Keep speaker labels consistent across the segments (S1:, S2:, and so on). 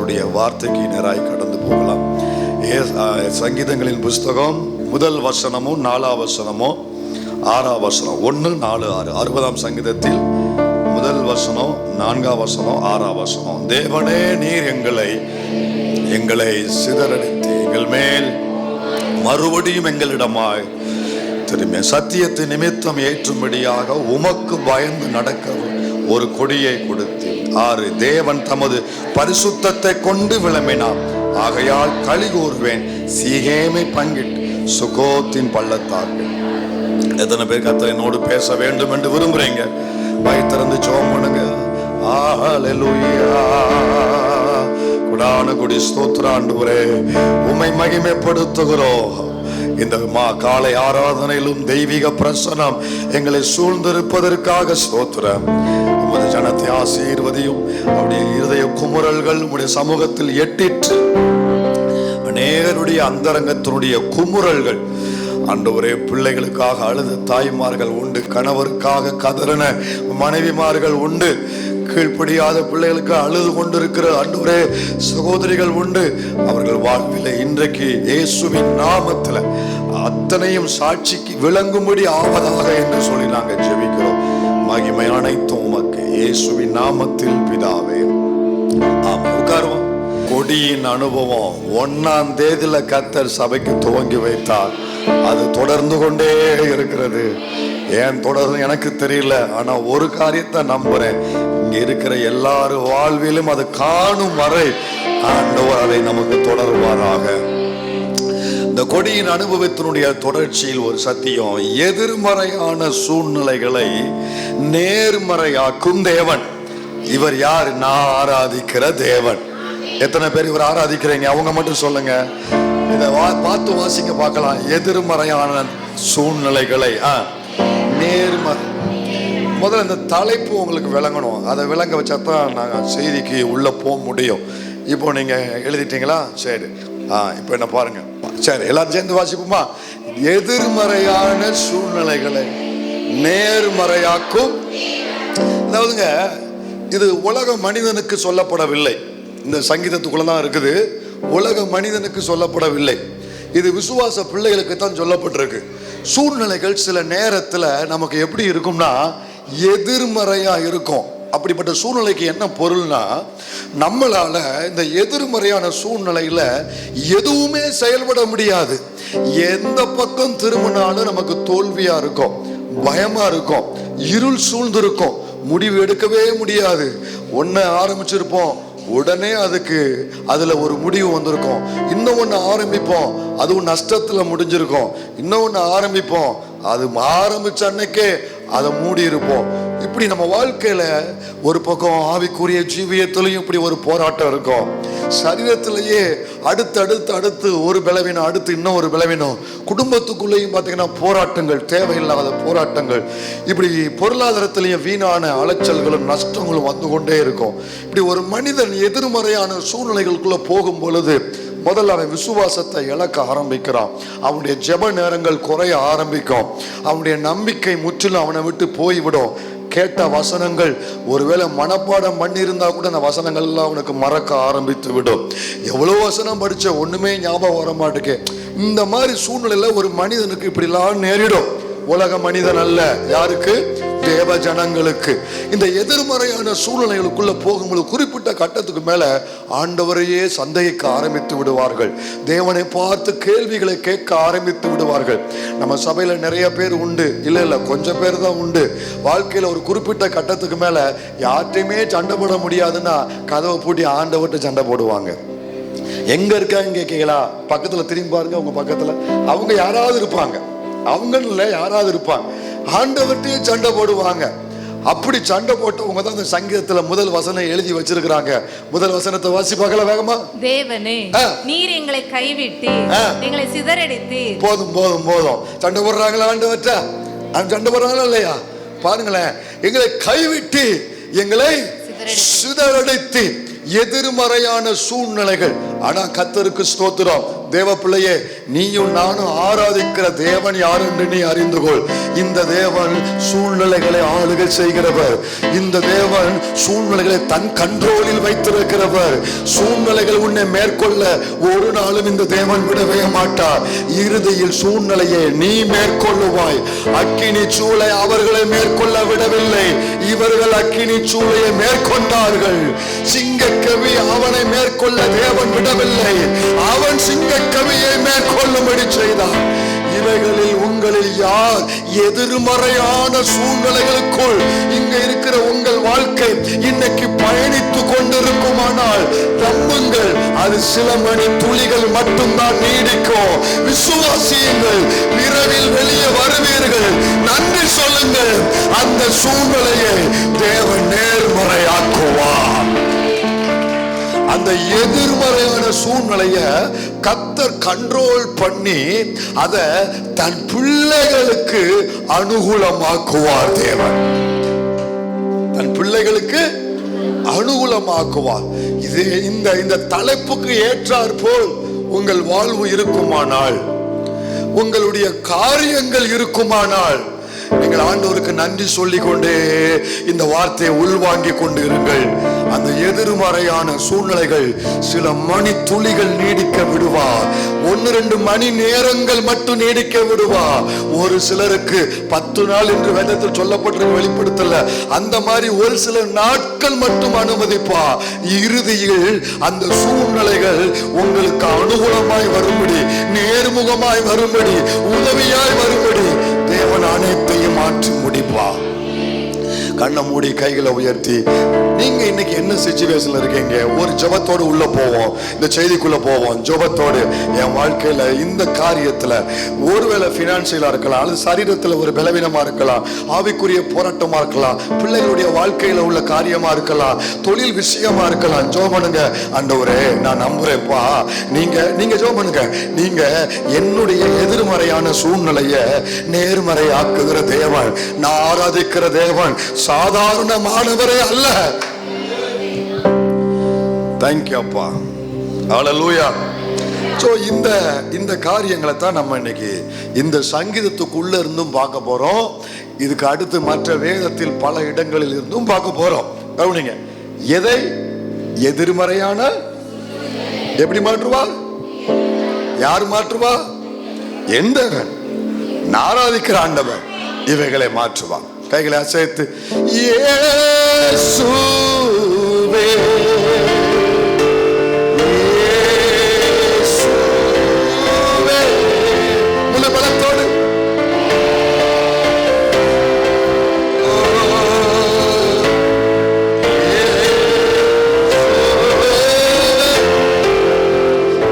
S1: கர்த்தருடைய வார்த்தைக்கு நேராய் கடந்து போகலாம். சங்கீதங்களின் புஸ்தகம் முதல் வசனமோ 4ஆம் வசனமோ 6ஆம் வசனம் 1, 4, 6 60ஆம் சங்கீதத்தில் முதல் வசனம் 4ஆம் வசனம் 6ஆம் வசனம். தேவனே, நீர் எங்களை சிதறடித்து எங்கள் மேல் மறுபடியும் எங்களிடமாய் திரும்ப சத்தியத்தை நிமித்தம் ஏற்றும்படியாக உமக்கு பயந்து நடக்க ஒரு கொடியை கொடுத்து. 6 தேவன் தமது பரிசுத்தத்தை கொண்டு விளம்பினார், ஆகையால் களி கூறுவேன். சீகேமை பங்கிட்டு சுகோத்தின் பள்ளத்தாக்கு. எத்தனை பேர் கர்த்தர் என்னோடு பேச வேண்டும் என்று விரும்புறீங்க? வாய் திறந்து ஜெபம் பண்ணுங்க. ஹல்லேலூயா. குடான குடி ஸ்தோத்திர ஆண்டவரே, உம்மை மகிமைப்படுத்துகிறோம். இந்த காலை ஆராதனையிலும் தெய்வீக பிரசனம் எங்களை சூழ்ந்திருப்பதற்காக ஸ்தோத்திரம். உமது ஜனத்தை ஆசீர்வதியும். அவருடைய இருதய குமுறல்கள் உம்முடைய சமூகத்தில் எட்டிற்று. அநேகருடைய அந்தரங்கத்தினுடைய குமுறல்கள் ஆண்டவரே, பிள்ளைகளுக்காக அழுத தாய்மார்கள் உண்டு, கணவருக்காக கதறின மனைவிமார்கள் உண்டு, கீழ்ப்படியாத பிள்ளைகளுக்கு அழுது கொண்டிருக்கிற ஆண்டவரே சகோதரிகள் உண்டு. அவர்கள் வாழ்வில் இன்றைக்கு இயேசுவின் நாமத்தில் அத்தனையும் சாட்சிக்கு விளங்கும்படி ஆவதாக என்று சொல்லி நாங்கள் ஜெபிக்கிறோம். மகிமை அனைத்தும் உமக்கு இயேசுவின் நாமத்தில் பிதாவே, ஆமென். உட்காருவோம். கொடியின் அனுபவம் 1ஆம் தேதியில கர்த்தர் சபைக்கு துவங்கி வைத்தார். அது தொடர்ந்து கொண்டே இருக்கிறது. ஏன் தொடர்ந்து எனக்கு தெரியல, ஆனா ஒரு காரியத்தை நம்புறேன், இங்க இருக்கிற எல்லாரும் வாழ்விலும் அது காணும் வரை ஆண்டவர் அதை நமக்கு தொடர்வாராக. இந்த கொடியின் அனுபவத்தினுடைய தொடர்ச்சியில் ஒரு சத்தியம், எதிர்மறையான சூழ்நிலைகளை நேர்மறையாக்கும் தேவன். இவர் யார்? நான் ஆராதிக்கிற தேவன். எத்தனை பேர் இவர் ஆராதிக்கிறீங்க? அவங்க மட்டும் சொல்லுங்க. இதை பார்த்து வாசிக்க பார்க்கலாம். எதிர்மறையான சூழ்நிலைகளை நேர்மறை. முதல்ல இந்த தலைப்பு உங்களுக்கு விளங்கணும். அதை விளங்க வச்சா தான் நாங்கள் செய்திக்கு உள்ள போக முடியும். இப்போ நீங்க எழுதிட்டீங்களா? சரி. இப்போ என்ன பாருங்க. சரி, எல்லாரும் சேர்ந்து வாசிப்போமா? எதிர்மறையான சூழ்நிலைகளை நேர்மறையாக்கும். அதாவதுங்க, இது உலக மனிதனுக்கு சொல்லப்படவில்லை. இந்த சங்கீதத்துக்குள்ளதான் இருக்குது. உலக மனிதனுக்கு சொல்லப்படவில்லை. இது விசுவாச பிள்ளைகளுக்கு தான் சொல்லப்பட்டிருக்கு. சூழ்நிலைகள் சில நேரத்தில் நமக்கு எப்படி இருக்கும்னா எதிர்மறையா இருக்கும். அப்படிப்பட்ட சூழ்நிலைக்கு என்ன பொருள்னா, நம்மளால இந்த எதிர்மறையான சூழ்நிலையில எதுவுமே செயல்பட முடியாது. எந்த பக்கம் திரும்பினாலும் நமக்கு தோல்வியா இருக்கும், பயமா இருக்கும், இருள் சூழ்ந்திருக்கும், முடிவு எடுக்கவே முடியாது. ஒன்ன ஆரம்பிச்சிருப்போம், உடனே அதுல ஒரு முடிவு வந்திருக்கும். இன்னும் ஒன்று ஆரம்பிப்போம், அதுவும் நஷ்டத்துல முடிஞ்சிருக்கும். இன்னும் ஒன்று ஆரம்பிப்போம், அது ஆரம்பிச்ச அன்னைக்கே அதை மூடி இருப்போம். இப்படி நம்ம வாழ்க்கையில ஒரு பக்கம் ஆவிக்குரிய ஜீவியத்திலையும் இப்படி ஒரு போராட்டம் இருக்கும். சரீரத்திலேயே அடுத்து ஒரு பலவீனம், அடுத்து இன்னும் ஒரு பலவீனம். குடும்பத்துக்குள்ளேயும் பார்த்தீங்கன்னா போராட்டங்கள், தேவையில்லாத போராட்டங்கள். இப்படி பொருளாதாரத்திலேயும் வீணான அலைச்சல்களும் நஷ்டங்களும் வந்து கொண்டே இருக்கும். இப்படி ஒரு மனிதன் எதிர்மறையான சூழ்நிலைகளுக்குள்ள போகும் பொழுது முதல்ல அவன் விசுவாசத்தை இழக்க ஆரம்பிக்கிறான். அவனுடைய ஜெப நேரங்கள் குறைய ஆரம்பிக்கும். அவனுடைய நம்பிக்கை முற்றிலும் அவனை விட்டு போய்விடும். கேட்ட வசனங்கள் ஒருவேளை மனப்பாடம் பண்ணியிருந்தா கூட அந்த வசனங்கள் எல்லாம் அவனுக்கு மறக்க ஆரம்பித்து விடும். எவ்வளவு வசனம் படிச்ச ஒண்ணுமே ஞாபகம் வர மாட்டேங்க. இந்த மாதிரி சூழ்நிலையில ஒரு மனிதனுக்கு இப்படிலாம் நேரிடும். உலக மனிதன் அல்ல, யாருக்கு? தேவ ஜனங்களுக்கு. இந்த எதிர்மறையான சூழ்நிலைகளுக்குள்ள போகும்போது குறிப்பிட்ட கட்டத்துக்கு மேல ஆண்டவரையே சந்தேகிக்க ஆரம்பித்து விடுவார்கள். தேவனை பார்த்து கேள்விகளை கேட்க ஆரம்பித்து விடுவார்கள். நம்ம சபையில நிறைய பேர் உண்டு, இல்ல கொஞ்சம் பேர் தான் உண்டு. வாழ்க்கையில ஒரு குறிப்பிட்ட கட்டத்துக்கு மேல யார்ட்டையுமே சண்டை போட முடியாதுன்னா கதவை பூட்டி ஆண்டவர்கிட்ட சண்டை போடுவாங்க. எங்க இருக்காங்க கேட்கலா? பக்கத்துல திரும்பி பாருங்க, உங்க பக்கத்துல அவங்க யாராவது இருப்பாங்க. அவங்கள யாராவது இருப்பாங்க, ஆண்டவர்கிட்டயே சண்டை போடுவாங்க. அப்படி சண்டை போட்டவங்க தான் இந்த சங்கீதத்துல முதல் வசனம் எழுதி வச்சிருக்கிறாங்க. முதல் வசனத்தை வாசி பார்க்கலாம் வேகமா.
S2: தேவனே, நீர் எங்களை கைவிட்டு எங்களை சிதறடித்து.
S1: போதும் போதும் போதும். சண்டை போடுறாங்களா ஆண்டவர்கிட்ட? சண்டை போடுறாங்களா இல்லையா? பாருங்களேன், எங்களை கைவிட்டு எங்களை சிதறடித்து. எதிர்மறையான சூழ்நிலைகள். ஆனா கர்த்தருக்கு ஸ்தோத்திரம். தேவ பிள்ளையே, நீயும் நானும் ஆராதிக்கிற தேவன் யார் என்று நீ அறிந்து கொள். இந்த தேவன் சூழ்நிலைகளை ஆளுகை செய்கிறவர். இந்த தேவன் சூழ்நிலைகளை தன் கண்ட்ரோலில் வைத்திருக்கிறவர். சூழ்நிலைகள் உன்னை மேற்கொள்ள ஒரு நாளும் இந்த தேவன் விடவே மாட்டார். இறுதியில் சூழ்நிலையை நீ மேற்கொள்ளுவாய். அக்கினி சூளை அவர்களை மேற்கொள்ள விடவில்லை, இவர்கள் அக்கினி சூளையை மேற்கொண்டார்கள். சிங்கக்கவி அவனை மேற்கொள்ள தேவன் விடவில்லை, அவன் சிங்கக்கவியை மேற்கொள்ளும்படி செய்தார். இவைகளில் உங்களில் யார் எதிர்மறையான சூழ்நிலைகளுக்குள் இங்க இருக்கிற உங்கள் வாழ்க்கை இன்னைக்கு பயணித்து கொண்டிருக்குமானால் நம்புங்கள், அது சில மணி துளிகள் மட்டும்தான் நீடிக்கும். விசுவாசியுங்கள், விரைவில் வெளியே வருவீர்கள். நன்றி சொல்லுங்கள், அந்த சூழ்நிலையை தேவன் நேர்மறையாக்குவார். அந்த எதிர்மறையான சூழ்நிலைய கர்த்தர் கண்ட்ரோல் பண்ணி அத தன் பிள்ளைகளுக்கு அனுகூலமாக்குவார். தேவன் தன் பிள்ளைகளுக்கு அனுகூலமாக்குவார். இது இந்த தலைப்புக்கு ஏற்றாற் போல் உங்கள் வாழ்வு இருக்குமானால், உங்களுடைய காரியங்கள் இருக்குமானால், நீங்கள் ஆண்டவருக்கு நன்றி சொல்லிக் கொண்டே இந்த வார்த்தையை உள்வாங்கி கொண்டு இருங்கள். அந்த எதிர்மறையான சூழ்நிலைகள் சில மணி துளிகள் நீடிக்க விடுவா, 1-2 மணி நேரங்கள் மட்டும் நீடிக்க விடுவா. ஒரு சிலருக்கு 10 நாள் என்று வேதத்தில் சொல்லப்பட்டிருக்க, வெளிப்படுத்தல, அந்த மாதிரி ஒரு சில நாட்கள் மட்டும் அனுமதிப்பா. இறுதியில் அந்த சூழ்நிலைகள் உங்களுக்கு அனுகூலமாய் வரும்படி, நேர்முகமாய் வரும்படி, உதவியாய் வரும்படி தேவன் அனைத்தையும் மாற்றி முடிப்பா. கண்ணை மூடி கைகளை உயர்த்தி, நீங்க இன்னைக்கு என்ன சிச்சுவேஷன்ல இருக்கீங்க? ஒரு ஜெபத்தோடு உள்ள போவோம், இந்த செய்திக்குள்ள போவோம். ஜெபத்தோடு என் வாழ்க்கையில இந்த காரியத்துல ஒருவேளை பினான்சியலா இருக்கலாம், அல்லது சரீரத்துல ஒரு பலவீனமா இருக்கலாம், ஆவிக்குரிய போராட்டமா இருக்கலாம், பிள்ளைகளுடைய வாழ்க்கையில உள்ள காரியமா இருக்கலாம், தொழில் விஷயமா இருக்கலாம். ஜெபம் பண்ணுங்க. ஆண்டவரே, நான் நம்புறேன்ப்பா, நீங்க ஜெபம் பண்ணுங்க. நீங்க என்னுடைய எதிர்மறையான சூழ்நிலைய நேர்மறை ஆக்குகிற தேவன், நான் ஆராதிக்கிற தேவன் சாதாரணமானவரே அல்ல. தேங்க்யூ அப்பா. ஹல்லேலூயா. சோ இந்த காரியங்களை தான் நம்ம இன்னைக்கு இந்த சங்கீதத்துக்குள்ள இருந்தும் பார்க்க போறோம். இதுக்கு அடுத்து மற்ற வேதத்தில் பல இடங்களில் இருந்தும் பார்க்க போறோம். கவனிங்க, எதை எதிர்மறையான எப்படி மாற்றுவா? யார் மாற்றுவா? எந்த ஆராதிக்கிற ஆண்டவர் இவைகளை மாற்றுவான். கைகளை அசைத்து இயேசுவே இயேசுவே முழு பலத்தோடு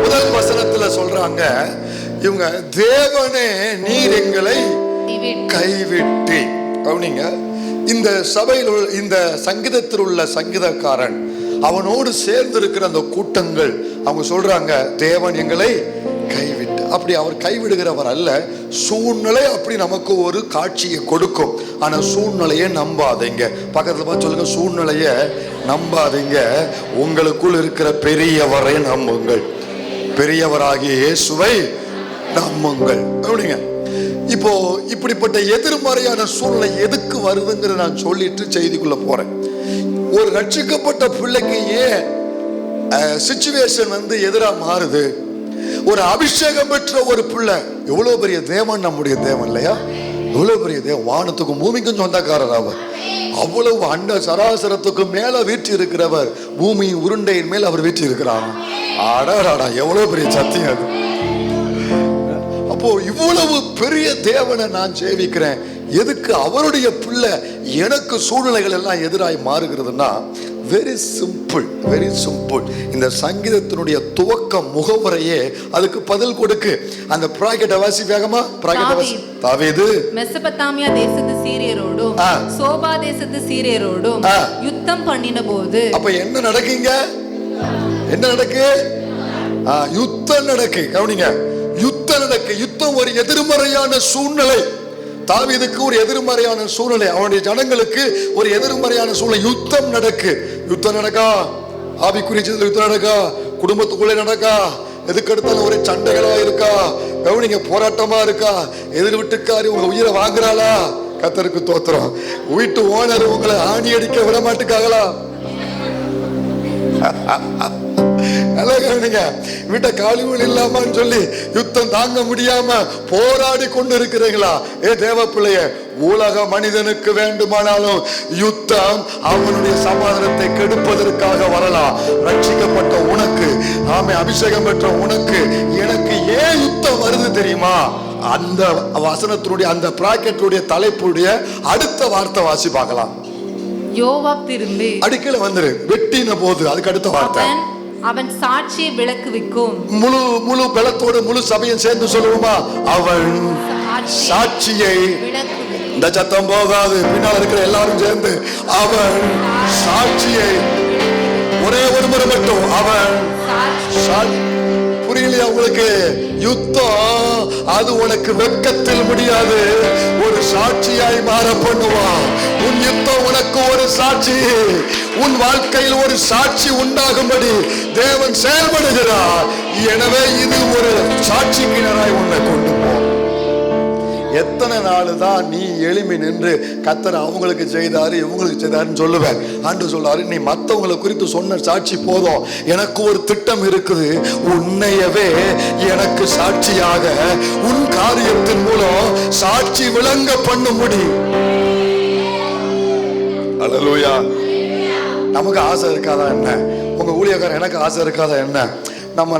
S1: முதல் வசனத்துல சொல்றாங்க இவங்க, தேவனே நீர் எங்களை கைவிட்டு. கவனிங்க, இந்த சபையில் இந்த சங்கீதத்தில் உள்ள சங்கீதக்காரன் அவனோடு சேர்ந்து இருக்கிற அந்த கூட்டங்கள் அவங்க சொல்றாங்க, தேவன் எங்களை கைவிட்டு. அப்படி அவர் கைவிடுகிறவர் அல்ல. சூழ்நிலை அப்படி நமக்கு ஒரு காட்சியை கொடுக்கும், ஆனா சூழ்நிலையை நம்பாதீங்க. பக்கத்துல பார்த்து சொல்லுங்க, சூழ்நிலையை நம்பாதீங்க, உங்களுக்குள் இருக்கிற பெரியவரை நம்புங்கள், பெரியவராகிய இயேசுவை நம்புங்கள். அப்படிங்க. இப்போ இப்படிப்பட்ட எதிர்மறையான சூழ்நிலை எதுக்கு வருதுங்கிற நான் சொல்லிட்டு செய்திக்குள்ள போறேன். ஒரு ரட்சிக்கப்பட்ட பிள்ளைக்கு ஏன் சிச்சுவேஷன் எதிரா மாறுது? ஒரு அபிஷேகம் பெற்ற ஒரு பிள்ளை, எவ்வளவு பெரிய தேவன், நம்முடைய தேவன் இல்லையா? எவ்வளவு பெரிய தேவன், வானத்துக்கும் பூமிக்கும் சொந்தக்காரர் அவர். அவ்வளவு அண்ட சராசரத்துக்கு மேல வீட்டு இருக்கிறவர், பூமியின் உருண்டையின் மேல் அவர் வீட்டு இருக்கிறார். ஆடாடா, எவ்வளவு பெரிய சத்தியம் அது. அப்போ இவ்வளவு பெரிய தேவனை நான் சேவிக்கிறேன், எதுக்கு அவருடைய பிள்ளை எனக்கு சூழ்நிலைகள் எல்லாம் எதிராய் மாறுகிறதுனா, வெரி சிம்பிள், வெரி சிம்பிள். இந்த சங்கீதத்தினுடைய துவக்க முகவரையே அதுக்கு பதில் கொடுக்கு. அந்த பிராக்கெட் வாசி வேகமா. பிராக்கெட் வாசி. தாவீது
S2: மெசொப்பொத்தாமியா தேசத்து சீரியரோடும் சோபா தேசத்து சீரியரோடும் யுத்தம் பண்ணின போது. அப்ப
S1: என்ன நடக்குங்க? என்ன நடக்கு? யுத்தம் நடக்கு. கவனிங்க, யுத்தம் நடக்கு. யுத்தம் ஒரு எதிர்மறையான சூழ்நிலை. தாவீதுக்கு ஒரு எதிர்மறையான சூழ்நிலை, அவனுடைய ஜனங்களுக்கு ஒரு எதிர்மறையான சூழ்நிலை. யுத்தம் நடக்கு. யுத்தம் நடக்கா, ஆவிக்குரிய யுத்தம் நடக்கா, குடும்பத்துக்குள்ளே நடக்கா, எதுக்கு எடுத்தாலும் ஒரே சண்டைகளா இருக்கா, கவனிங்க, போராட்டமா இருக்கா? எதிர் வீட்டுக்காரி உங்க உயிரை வாங்குறாளா? கர்த்தருக்கு தோத்திரம். வீட்டு ஓனர் உங்களை ஆணி அடிக்க விட மாட்டுக்காங்களா? நல்லா கவனிங்க. வீட்டை காலிமூல் இல்லாமன்னு சொல்லி யுத்தம் தாங்க முடியாம போராடி கொண்டு இருக்கிறீங்களா? தேவ பிள்ளைய, உலக மனிதனுக்கு வேண்டுமானாலும் யுத்தம் அவனுடைய சமாதானத்தை கெடுப்பதற்காக வரலாம். ரட்சிக்கப்பட்ட உனக்கு, ஆமே, அபிஷேகம் பெற்ற உனக்கு, எனக்கு ஏன் யுத்தம் வருது தெரியுமா? அந்த வசனத்தினுடைய அந்த பிராக்கெட்டுடைய தலைப்புடைய அடுத்த வார்த்தை வாசி பார்க்கலாம்.
S2: யோவாப் திரும்பி
S1: அடிக்கல வந்துரு, வெட்டின போது அதுக்கு அடுத்த வார்த்தை,
S2: அவன் சாட்சியை விளக்குவிக்கும்.
S1: முழு பலத்தோடு முழு சபையும் சேர்ந்து சொல்லுவோமா? அவன் சாட்சியை. இந்த சத்தம் போகாது, பின்னால் இருக்கிற எல்லாரும் சேர்ந்து அவன் சாட்சியை. ஒரே ஒரு முறை மட்டும் அவன். புரியலையா உங்களுக்கு? யுத்தம் அது உனக்கு வெட்கத்தில் முடியாது, ஒரு சாட்சியாய் மாற பண்ணுவான். உன் யுத்தம் உனக்கு ஒரு சாட்சி, உன் வாழ்க்கையில் ஒரு சாட்சி உண்டாகும்படி தேவன் செயல்படுகிறார். எனவே இது ஒரு சாட்சி கிணறாய் உன்னை கொண்டு போ. எத்தனை நாள் தான் நீ எளிமை நின்று கர்த்தர் அவங்களுக்கு செய்தாரு இவங்களுக்கு செய்தாருன்னு சொல்லுவேன்? ஆண்டவர் சொல்றாரு, நீ மற்றவங்களை குறித்து சொன்ன சாட்சி போதும், எனக்கு ஒரு திட்டம் இருக்குது. உன்னையவே எனக்கு சாட்சியாக உன் காரியத்தின் மூலம் சாட்சி விளங்க பண்ணும்படி. அல்லேலூயா. நமக்கு ஆசை இருக்காதா என்ன? உங்க ஊழியக்காரன் எனக்கு ஆசை இருக்காதா என்ன?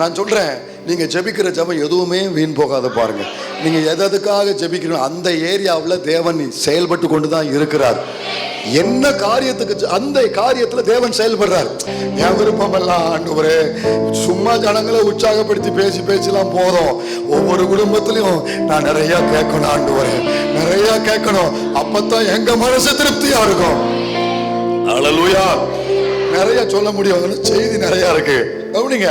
S1: நான் சொல்றேன், நீங்க ஜெபிக்கிற ஜெபம் எதுவுமே வீண் போகாத பாருங்க. நீங்க எதற்காக ஜெபிக்கிறீங்க அந்த ஏரியாவில் தேவன் செயல்பட்டு கொண்டுதான் இருக்கிறார். என்ன காரியத்துக்கு அந்த காரியத்துல தேவன் செயல்படுறார். என் விருப்பம் எல்லாம் ஆண்டவரே சும்மா ஜனங்களை உற்சாகப்படுத்தி பேசிலாம் போதும். ஒவ்வொரு குடும்பத்திலையும் நான் நிறைய கேட்கணும் ஆண்டவரே, நிறைய கேட்கணும். அப்பதான் எங்க மனசு திருப்தியா இருக்கும். அல்லேலூயா. நிறைய சொல்ல முடியும், செய்தி நிறைய இருக்கு. கவனிங்க,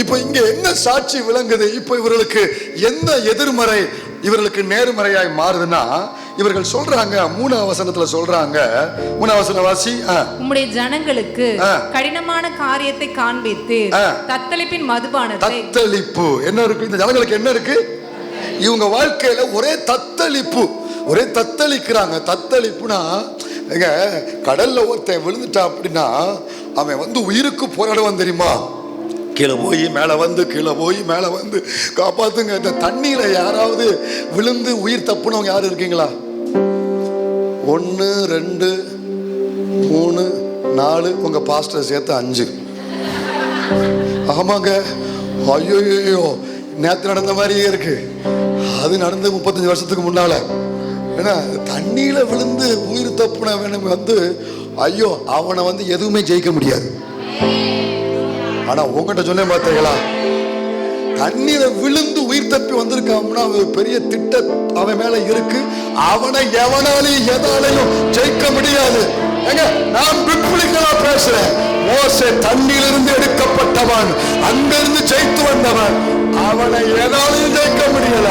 S1: இப்ப இங்க என்ன சாட்சி விளங்குது? இப்ப இவர்களுக்கு என்ன எதிர்மறை இவர்களுக்கு நேர்மறையாய் மாறுதுன்னா, இவர்கள் சொல்றாங்க, 3ஆம் வசனத்துல சொல்றாங்க. 3ஆம் வசனம் வாசி.
S2: உம்முடைய ஜனங்களுக்கு கடினமான காரியத்தை காண்பித்து தத்தளிப்பின் மதுபானத்தை. தத்தளிப்பு
S1: என்ன இருக்கு இந்த ஜனங்களுக்கு? என்ன இருக்கு? இவங்க வாழ்க்கையில ஒரே தத்தளிப்பு, ஒரே தத்தளிக்கிறாங்க. தத்தளிப்புனா, கடல்ல ஒருத்தன் விழுந்துட்டா அப்படின்னா அவன் உயிருக்கு போராடுவான் தெரியுமா? கீழே போய் மேலே வந்து, கீழே போய் மேலே வந்து காப்பாத்துங்க. இந்த தண்ணீரை யாராவது விழுந்து உயிர் தப்புனவங்க யாரும் இருக்கீங்களா? 1 2 3 4 உங்க பாஸ்டர் சேர்த்து 5. ஆமாங்க. ஐயோ, நேற்று நடந்த மாதிரியே இருக்கு. அது நடந்து 35 வருஷத்துக்கு முன்னால. ஏன்னா தண்ணியில விழுந்து உயிர் தப்புன ஐயோ, அவனை எதுவுமே ஜெயிக்க முடியாது. ஆனா உங்ககிட்ட சொன்னேன் பார்த்தீங்களா, தண்ணீரை விழுந்து உயிர் தப்பி வந்திருக்கான்னா பெரிய திட்டம் அவன் மேல இருக்கு. அவனை எவனாலையும் எதாலையும் ஜெயிக்க முடியாது. நான் பிற்புலிகளா பேசுறேன். மோசே தண்ணீரிலிருந்து எடுக்கப்பட்டவன், அங்கிருந்து ஜெயித்து வந்தவன். அவனை எதாலையும் ஜெயிக்க முடியல.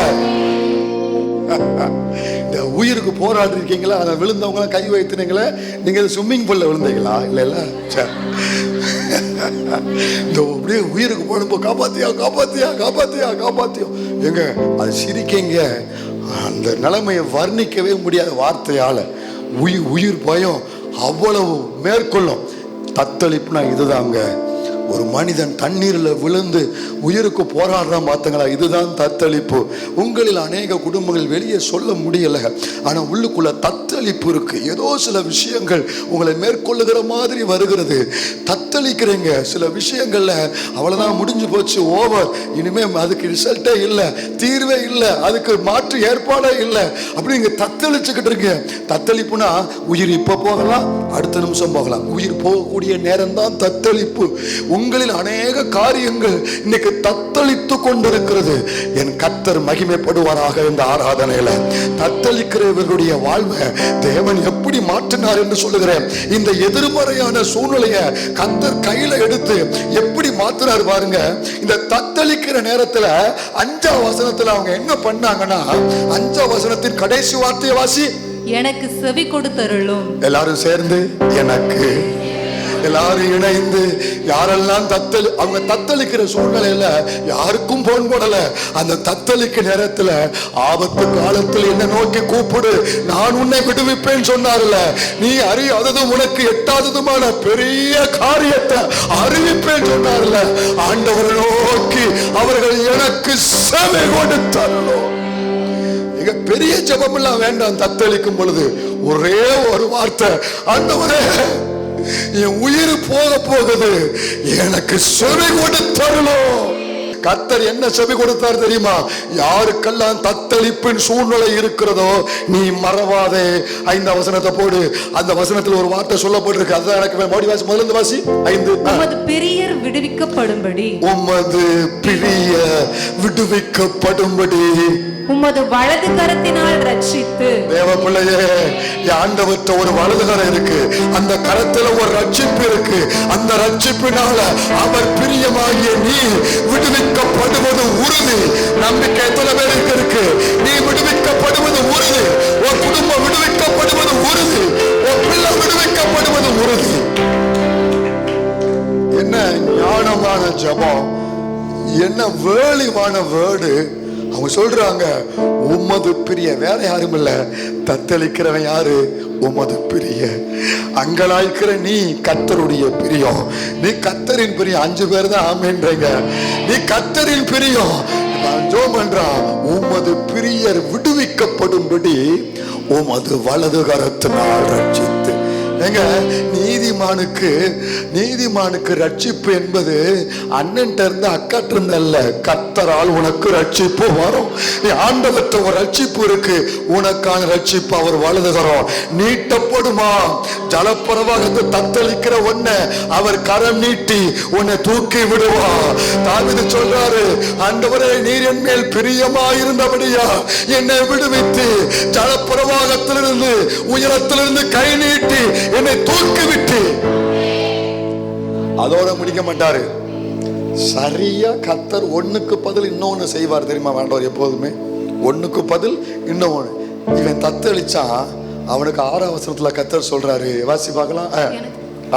S1: இந்த உயிருக்கு போராடி இருக்கீங்களா? அதை விழுந்தவங்கள கை வைத்தினீங்களே, நீங்க ஸ்விம்மிங் பூல்ல விழுந்தீங்களா? இல்ல இந்த அப்படியே உயிருக்கு போடும்போது காப்பாத்தியா காப்பாத்தியா காப்பாத்தியா காப்பாத்தியோ எங்க அது சிரிக்கீங்க. அந்த நிலைமையை வர்ணிக்கவே முடியாத வார்த்தையால உயிர் பயம் அவ்வளவு மேற்கொள்ளும். தத்தளிப்புனா இதுதாங்க. ஒரு மனிதன் தண்ணீரில் விழுந்து உயிருக்கு போராடுறான் பார்த்தங்களா, இதுதான் தத்தளிப்பு. உங்களில் அநேக குடும்பங்கள் வெளியே சொல்ல முடியல, ஆனா உள்ளுக்குள்ள தத்தளிப்பு இருக்கு. ஏதோ சில விஷயங்கள் உங்களை மேற்கொள்ளுகிற மாதிரி வருகிறது. தத்தளிக்கிறீங்க சில விஷயங்கள்ல, அவ்வளவுதான் முடிஞ்சு போச்சு, ஓவர், இனிமே அதுக்கு ரிசல்ட்டே இல்லை, தீர்வே இல்லை, அதுக்கு மாற்று ஏற்பாடே இல்லை, அப்படி நீங்க தத்தளிச்சுக்கிட்டு இருக்கீங்க. தத்தளிப்புனா உயிர் இப்ப போகலாம், அடுத்த நிமிஷம் போகலாம். உயிர் போகக்கூடிய நேரம் தான் தத்தளிப்பு. உங்களில் அநேக காரியங்கள் இன்னைக்கு தத்தளித்து கொண்டிருக்கிறது. என் கர்த்தர் மகிமைப்படுவாராக. இந்த ஆராதனையில தத்தளிக்கிறவர்களுடைய வாழ்வை தேவன் எப்படி மாற்றினார் என்று சொல்லுகிறேன். இந்த எதிர்மறையான சூழ்நிலையை கர்த்தர் கையில எடுத்து எப்படி மாற்றினார் பாருங்க. இந்த தத்தளிக்கிற நேரத்துல 5ஆம் வசனத்துல அவங்க என்ன பண்ணாங்கன்னா, 5ஆம் வசனத்தின் கடைசி வார்த்தையை வாசி.
S2: எனக்கு செவி கொடுத்தருளும்.
S1: எல்லாரும் சேர்ந்து எனக்கு எல்லாரும் இணைந்து யாரெல்லாம் அவங்க தத்தளிக்கிற சூழ்நிலையில யாருக்கும் போன் போடல. அந்த தத்தளிக்க நேரத்துல ஆபத்து காலத்தில் என்ன நோக்கி கூப்பிடு, நான் உன்னை விடுவிப்பேன் சொன்னார்ல. நீ அறியாததும் உனக்கு எட்டாததுமான பெரிய காரியத்தை அறிவிப்பேன் சொன்னார்ல. ஆண்டவரை நோக்கி அவர்கள் எனக்கு செவி கொடுத்தார்களோ. பெரிய ஜெபம் எல்லாம் வேண்டாம். தத்தளிக்கும் பொழுது ஒரே ஒரு வார்த்தை, ஆண்டவரே என் உயிர் போக போகுது, எனக்கு செவி கொடுத்தார்களோ. கர்த்தர் என்ன செவி கொடுத்தார் தெரியுமா? யாருக்கெல்லாம் தத்தளிப்பின் சூழ்நிலை இருக்கிறதோ நீ மறவாதே. 5 வசனத்தை போடு. அந்த வசனத்தில் ஒரு வார்த்தை சொல்லப்பட்டிருக்கு. அதுதான் எனக்கு மோடி வாசி. முதல்ல வாசி 5.
S2: உமது பிரியர் விடுவிக்கப்படும்படி,
S1: உமது பிரியர் விடுவிக்கப்படும்படி
S2: உமது வலது கரத்தினால் ரட்சித்து.
S1: தேவ பிள்ளையே, ஆண்டவர்ட்ட ஒரு வலது கரம் இருக்கு. அந்த கரத்துல ஒரு ரட்சிப்பு இருக்கு. அந்த ரட்சிப்பினால அவர் பிரியமாகிய நீ விடுவிக்கப்படுவது உறுதி. நம்பிக்கை எத்தனை பேருக்கு இருக்கு? நீ விடுவிக்கப்படுவது உறுதி. உன் குடும்பம் விடுவிக்கப்படுவது உறுதி. உன் பிள்ளை விடுவிக்கப்படுவது உறுதி. என்ன ஞானமான ஜெபம், என்ன வேளிவான வேர்டு. அவங்க சொல்றாங்க, உமது பிரிய. வேற யாரும் இல்ல, தத்தளிக்கிறவன் யாரு? உமது பிரிய. அங்கலாய்க்கிற நீ கர்த்தருடைய பிரியம். நீ கர்த்தரின் பிரியம். 5 பேர் தான் ஆமென்றீங்க. நீ கர்த்தரின் பிரியம். ஜெபம் பண்றான், உமது பிரியர் விடுவிக்கப்படும்படி உமது வலது கரத்தினால் ரட்சித்து. எங்க நீதிமானுக்கு ரட்சிப்பு என்பது அண்ணன்ட்ட இருந்து அக்காட்ட இருந்து அல்ல, கர்த்தரால் உனக்கு ரட்சிப்பு வரும். ஆண்டவர்ட்ட ஒரு ரட்சிப்பு இருக்கு. உனக்கான ரட்சிப்பு அவர் வலது கரம் நீட்டப்படுமா? ஜலப்பிரவாகத்தை தத்தளிக்கிற ஒன்ன அவர் கரம் நீட்டி உன்னை தூக்கி விடுவா. தாவீது சொல்றாரு, ஆண்டவரே நீர் என் மேல் பிரியமாயிருந்தபடியா என்னை விடுவித்து ஜலப்பிரவாகத்திலிருந்து உயரத்திலிருந்து கை நீட்டி என்னை தூக்கி விட்டு. அதோட முடிக்க மாட்டாரு. சரியா கர்த்தர் ஒண்ணுக்கு பதில் இன்னொன்னு செய்வார் தெரியுமா? வேண்டாம், எப்போதுமே ஒண்ணுக்கு பதில் இன்னொன்னு. இவன் தத்தளிச்சான். அவனுக்கு 6 வசனத்துல கர்த்தர் சொல்றாரு, வாசி பார்க்கலாம்.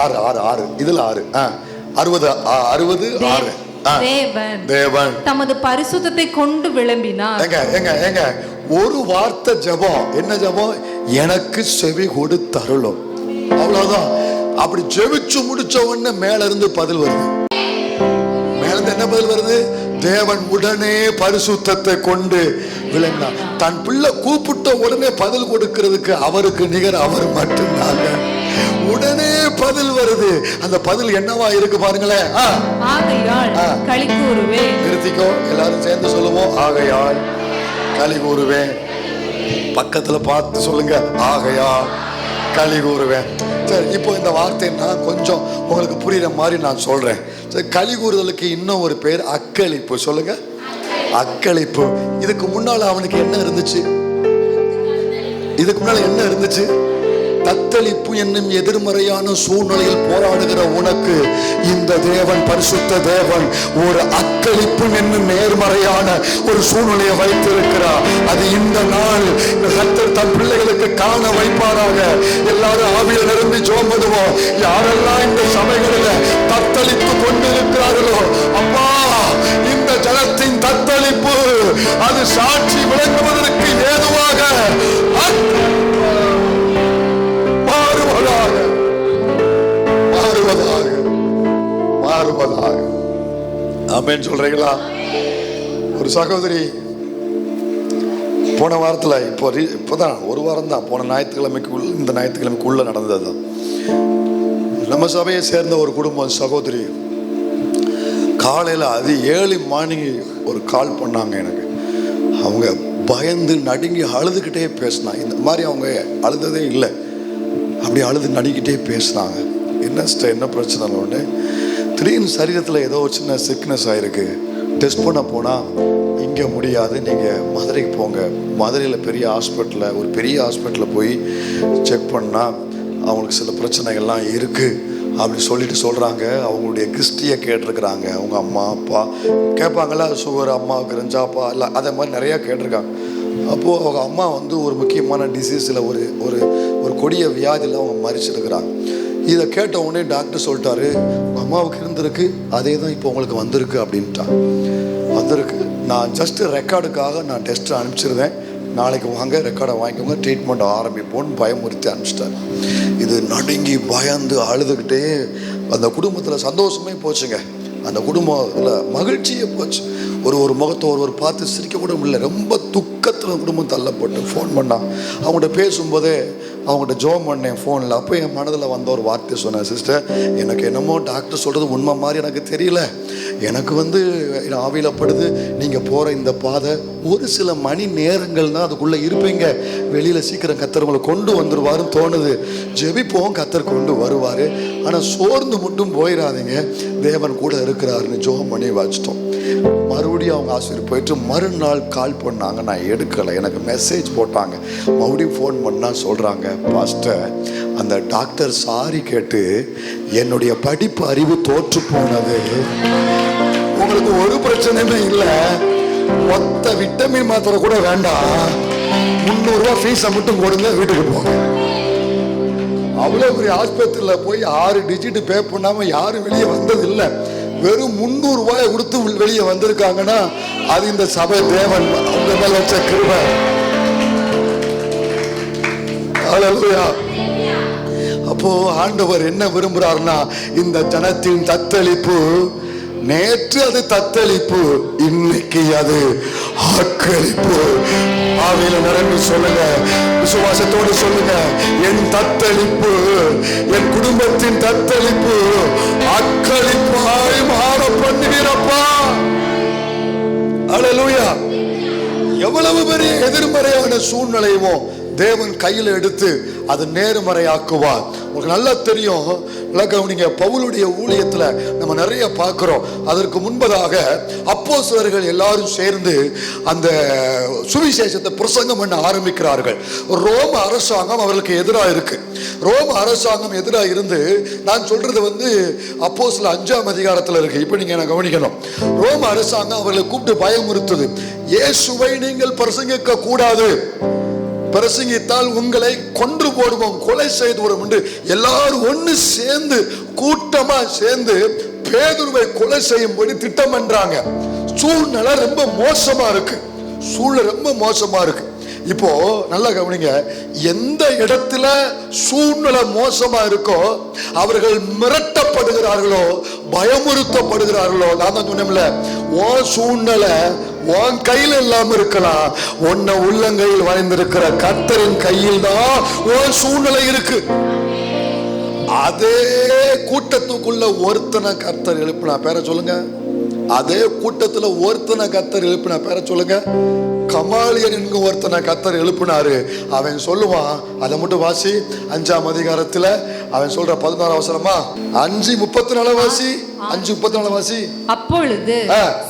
S1: 6 இதுல 6 60 6. தேவன்
S2: தமது பரிசுத்தத்தை கொண்டு விளம்பினார்.
S1: எங்க ஒரு வார்த்தை ஜெபம். என்ன ஜெபம்? எனக்கு செவி கொடுத்தருளும். அவ்வளவுதான். அப்படி ஜெபிச்சு முடிச்ச உடனே மேல இருந்து பதில் வருது. மேல இருந்து என்ன பதில் வருது? தேவன் உடனே பரிசுத்தத்தை கொண்டு விளங்கினார். தன் பிள்ளை கூப்பிட்ட உடனே பதில் கொடுக்கிறதுக்கு அவருக்கு நிகர் அவர் மட்டும்தாங்க. உடனே பதில் வருது. அந்த பதில் என்னவா இருக்கு பாருங்களேன்.
S2: ஆகையால் களி கூறுவேன்.
S1: நிறுத்திக்கோ, எல்லாரும் சேர்ந்து சொல்லுவோம். ஆகையால் களி கூறுவேன். பக்கத்துல பார்த்து சொல்லுங்க, ஆகையால் களி கூறுவேன். சரி, இப்போ இந்த வார்த்தையை நான் கொஞ்சம் உங்களுக்கு புரியுற மாதிரி நான் சொல்றேன். சரி, களி கூறுதலுக்கு இன்னும் ஒரு பேர் அக்களிப்பு. சொல்லுங்க, அக்களிப்பு. இதுக்கு முன்னால அவனுக்கு என்ன இருந்துச்சு? இதுக்கு முன்னால என்ன இருந்துச்சு? தத்தளிப்பு என்னும் எதிர்மறையான சூழ்நிலையில் போராடுகிற உனக்கு இந்த தேவன், பரிசுத்த தேவன், ஒரு அக்களிப்பு என்னும் நேர்மறையான ஒரு சூழ்நிலையை வைத்திருக்கிறார். அது இந்த நாள் கர்த்தர் தன் பிள்ளைகளுக்கு காண வைப்பாராக. எல்லாரும் ஆவியில் நிரம்பி ஜெபம் பண்ணுவோம். யாரெல்லாம் இந்த சபைகளில் தத்தளித்து கொண்டிருக்கிறார்களோ, அப்பா, இந்த ஜனத்தின் தத்தளிப்பு அது சாட்சி விளங்குவதற்கு ஏதுவாக மாறுவதாக. ஆமென் சொல்றீங்களா? ஒரு சகோதரி போன வாரத்தில், இப்போதான் ஒரு வாரம் தான், போன ஞாயிற்றுக்கிழமைக்குள்ள, இந்த ஞாயிற்றுக்கிழமைக்குள்ள நடந்தது தான். நம்ம சபையை சேர்ந்த ஒரு குடும்பம் சகோதரி காலையில் அது 7 மார்னிங் ஒரு கால் பண்ணாங்க எனக்கு. அவங்க பயந்து நடுங்கி அழுதுகிட்டே பேசினாங்க. இந்த மாதிரி அவங்க அழுததே இல்லை. அப்படி அழுது நடுங்கிட்டே பேசினாங்க. என்ன பிரச்சனை ஒன்று, திடீர்னு சரீரத்தில் ஏதோ ஒரு சின்ன சிக்னஸ் ஆகிருக்கு. டெஸ்ட் பண்ண போனால் இங்கே முடியாது, நீங்கள் மதுரைக்கு போங்க. மதுரையில் பெரிய ஹாஸ்பிட்டலில், ஒரு பெரிய ஹாஸ்பிட்டலில் போய் செக் பண்ணால் அவங்களுக்கு சில பிரச்சனைகள்லாம் இருக்குது அப்படி சொல்லிட்டு சொல்கிறாங்க. அவங்களுடைய கிறிஸ்டியை கேட்டிருக்கிறாங்க. அவங்க அம்மா அப்பா கேட்பாங்களா, சுகர் அம்மாவுக்கு ரெஞ்சாப்பா இல்லை, அதே மாதிரி நிறையா கேட்டிருக்காங்க. அப்போது அவங்க அம்மா வந்து ஒரு முக்கியமான டிசீஸில் ஒரு ஒரு கொடிய வியாதியில் அவங்க மறிச்சிருக்கிறாங்க. இதை கேட்ட உடனே டாக்டர் சொல்லிட்டாரு, அம்மாவுக்கு இருந்திருக்கு அதே தான் இப்போ உங்களுக்கு வந்திருக்கு அப்படின்ட்டா. வந்திருக்கு, நான் ஜஸ்ட் ரெக்கார்டுக்காக நான் டெஸ்ட் அனுப்பிச்சிருந்தேன், நாளைக்கு வாங்க ரெக்கார்டை வாங்கிக்கோங்க, ட்ரீட்மெண்ட் ஆரம்பிப்போன்னு பயமுறுத்தி அனுப்பிச்சிட்டாரு. இது நடுங்கி பயந்து அழுதுகிட்டே அந்த குடும்பத்தில் சந்தோஷமே போச்சுங்க. அந்த குடும்பத்தில் மகிழ்ச்சியே போச்சு. ஒரு முகத்தை ஒரு பார்த்து சிரிக்க கூட முடியல. ரொம்ப துக்கத்தில் குடும்பம் தள்ளப்பட்டு ஃபோன் பண்ணான். அவங்கள்ட்ட பேசும்போதே அவங்கள்ட்ட ஜோம் பண்ணேன் ஃபோனில். அப்போ என் மனதில் வந்த ஒரு வார்த்தை சொன்னேன், சிஸ்டர் எனக்கு என்னமோ டாக்டர் சொல்கிறது உண்மை மாதிரி எனக்கு தெரியல, எனக்கு ஆவியில் படுது, நீங்கள் போகிற இந்த பாதை ஒரு சில மணி நேரங்கள் தான் அதுக்குள்ளே இருப்பீங்க, வெளியில் சீக்கிரம் கத்தர் உங்களை கொண்டு வந்துடுவாருன்னு தோணுது, ஜெபிப்போம் கத்தர் கொண்டு வருவார், ஆனால் சோர்ந்து மட்டும் போயிடாதீங்க, தேவன் கூட இருக்கிறாருன்னு ஜோம் பண்ணி வச்சிட்டோம். மறுபடியும் அவங்க ஆசிரியர் போயிட்டு மறுநாள் கால் பண்ணாங்க, நான் எடுக்கலை, எனக்கு மெசேஜ் போட்டாங்க, மறுபடியும் ஃபோன் பண்ணால் சொல்கிறாங்க, பாஸ்டர் அந்த டாக்டர் சாரி கேட்டு என்னுடைய படிப்பு அறிவு தோற்று போனது, உங்களுக்கு ஒரு பிரச்சனையுமே இல்லை, மொத்த விட்டமின் மாத்திரை கூட வேண்டாம், 300 ரூபா ஃபீஸை மட்டும் கொடுங்க, வீட்டுக்கு போங்க. அவ்வளோ பெரிய ஆஸ்பத்திரியில் போய் 6 டிஜிட் பே பண்ணாமல் யாரும் வெளியே வந்தது இல்லை. வெறும் 300 ரூபாயை கொடுத்து வெளியே வந்திருக்காங்கன்னா அது இந்த சபை தேவன் அவங்க மேல வச்ச கிருபை. ஹல்லேலூயா. அப்போ ஆண்டவர் என்ன விரும்புறாருன்னா, இந்த ஜனத்தின் தத்தளிப்பு, நேற்று அது தத்தளிப்பு, இன்னைக்கு அது ஆட்களிப்பு. ஆவியில நிரம்பி சொல்லுங்க, விசுவாசத்தோடு சொல்லுங்க, என் தத்தளிப்பு, என் குடும்பத்தின் தத்தளிப்பு ஆட்களிப்பாய் மாற பண்ணுகிறப்பா. ஹல்லேலூயா. எவ்வளவு பெரிய எதிர்மறையான சூழ்நிலையுமோ தேவன் கையில் எடுத்து அது நேர்மறையாக்குவார். உங்களுக்கு நல்லா தெரியும், நீங்க பவுலுடைய ஊழியத்துல நம்ம நிறைய பார்க்கிறோம். அதற்கு முன்பதாக அப்போஸ்தலர்கள் எல்லாரும் சேர்ந்து அந்த சுவிசேஷத்தை பிரசங்கம் பண்ண ஆரம்பிக்கிறார்கள். ரோம அரசாங்கம் அவர்களுக்கு எதிராக இருக்கு. ரோம அரசாங்கம் எதிராக இருந்து, நான் சொல்றது அப்போஸ்தலர் 5ஆம் அதிகாரத்தில் இருக்கு. இப்ப நீங்க கவனிக்கணும். ரோம அரசாங்கம் அவர்களை கூப்பிட்டு பயமுறுத்துது, இயேசுவை நீங்கள் பிரசங்கிக்க கூடாது, பிரசங்கித்தால் உங்களை கொன்று போடுவோம், கொலை செய்து விடுவோம் என்று எல்லாரும் ஒன்று சேர்ந்து கூட்டமா சேர்ந்து பேதுருவை கொலை செய்யும்படி திட்டம் பண்றாங்க. சூழ்நிலை ரொம்ப மோசமா இருக்கு. சூழ்நிலை ரொம்ப மோசமா இருக்கு. இப்போ நல்லா கவனிங்க, எந்த இடத்துல சூழ்நிலை மோசமா இருக்கோ அவர்கள் மிரட்டப்படுகிறார்களோ, பயமுறுத்தப்படுகிறார்களோ, நான் தான் சொன்னேன்ல, உன் சூழ்நிலை உன் கையில் இல்லாம இருக்கலாம், உன்னை உள்ளங்கையில் வரைந்திருக்கிற கர்த்தரின் கையில் தான் உன் சூழ்நிலை இருக்கு. அதே கூட்டத்துக்குள்ள ஒருத்தனை கர்த்தர் எழுப்பினா பேர சொல்லுங்க. அதே கூட்டத்துல ஒருத்தனை கர்த்தர் எழுப்பினா பேர சொல்லுங்க. கமாலியன் என்கிற ஒருத்தனை கர்த்தர் எழுப்பினாரு. அவன் சொல்லுவான், அதை மட்டும் வாசி 5ஆம் அதிகாரத்துல அவன் சொல்ற 16 வசனமா, 5:34 வாசி, 5:34 வாசி.
S2: அப்பொழுது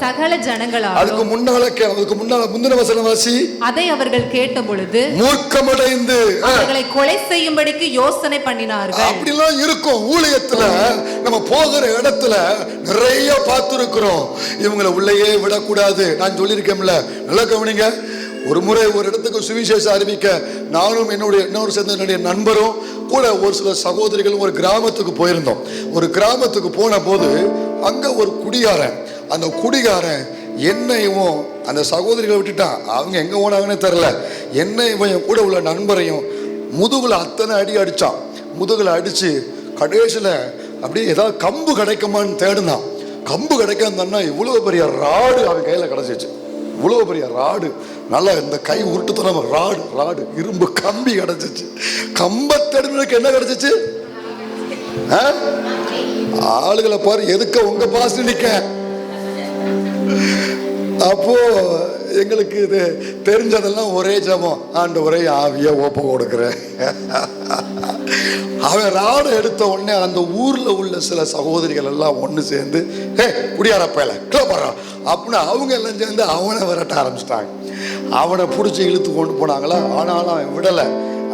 S2: சகல ஜனங்களாலும், அதுக்கு முன்னால
S1: முந்தின வசனம் வாசி.
S2: அதை அவர்கள் கேட்ட பொழுது
S1: மூர்க்கமடைந்து
S2: அவர்களை கொலை செய்யும்படிக்கு யோசனை பண்ணினார்கள்.
S1: அப்படிலாம் இருக்கும் ஊழியத்துல. நம்ம போகிற இடத்துல நிறைய பார்த்திருக்கிறோம், இவங்களை உள்ளேயே விடக்கூடாது. நான் சொல்லியிருக்கேன்ல, நல்லா கவனிங்க. ஒரு முறை ஒரு இடத்துக்கு சுவிசேஷம் அறிவிக்க நானும் இன்னொரு சேர்ந்த என்னுடைய நண்பரும் கூட ஒரு சில சகோதரிகளும் ஒரு கிராமத்துக்கு போயிருந்தோம். ஒரு கிராமத்துக்கு போன போது அங்க ஒரு குடிகாரன், அந்த குடிகாரன் என்னையும் அந்த சகோதரிகளை விட்டுட்டான். அவங்க எங்க போனாங்கன்னு தெரியல. என்னையும் என் கூட உள்ள நண்பரையும் முதுகுல அத்தனை அடி அடிச்சான். முதுகுல அடிச்சு கடைசியில அப்படியே ஏதாவது கம்பு கிடைக்குமான்னு தேடினான். கம்பு கிடைக்காம இவ்வளவு பெரிய ராடு அவன் கையில கிடைச்சிச்சு. இவ்வளவு பெரிய ராடு, நல்லா இந்த கை உருட்டுத்தனம் ராடு இரும்பு கம்பி கிடைச்சிச்சு. கம்பத்தெடுக்கு என்ன கிடைச்சிச்சு? ஆளுகளை பாரு, எதுக்க உங்க பாஸ் நிக்க. அப்போ எங்களுக்கு இது தெரிஞ்சதெல்லாம் ஒரே ஜபம், ஆண்டவரே ஆவிய ஓப்ப கொடுக்குறேன். அவன் ராடு எடுத்த உடனே அந்த ஊர்ல உள்ள சில சகோதரிகள் எல்லாம் ஒன்று சேர்ந்து, குடியார பேல அப்படின்னு அவங்க எல்லாம் சேர்ந்து அவனை விரட்ட ஆரம்பிச்சிட்டாங்க. அவனை பிடிச்சி இழுத்து கொண்டு போனாங்களா. ஆனாலும் அவன் விடலை.